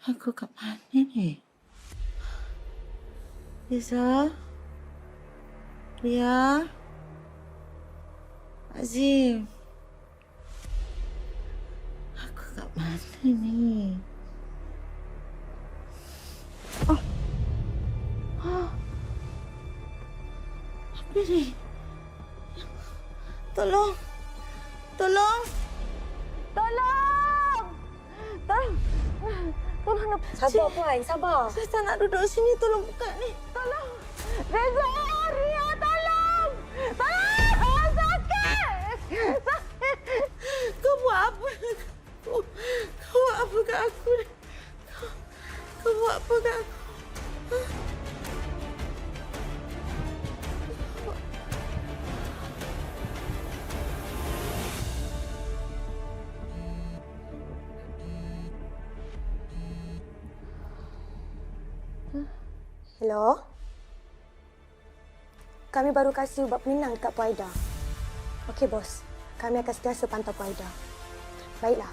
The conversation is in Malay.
Aku kat mana ni? Liza? Lia? Azim? Aku kat mana ni? Oh. Oh. Apa ni? Tolong! Tolong! Tolong! Tolong! Tolong. Sabar, Puan. Sabar. Saya tak nak duduk sini. Tolong buka ni. Tolong. Reza! Ria, tolong! Tolong! Oh, sakit! Sakit! Kau buat apa? Kau buat apa kat aku ni? Kau buat apa kat aku? Hello? Kami baru kasih ubat penenang dekat Puan Aida. Okey, bos. Kami akan sentiasa pantau Puan Aida. Baiklah.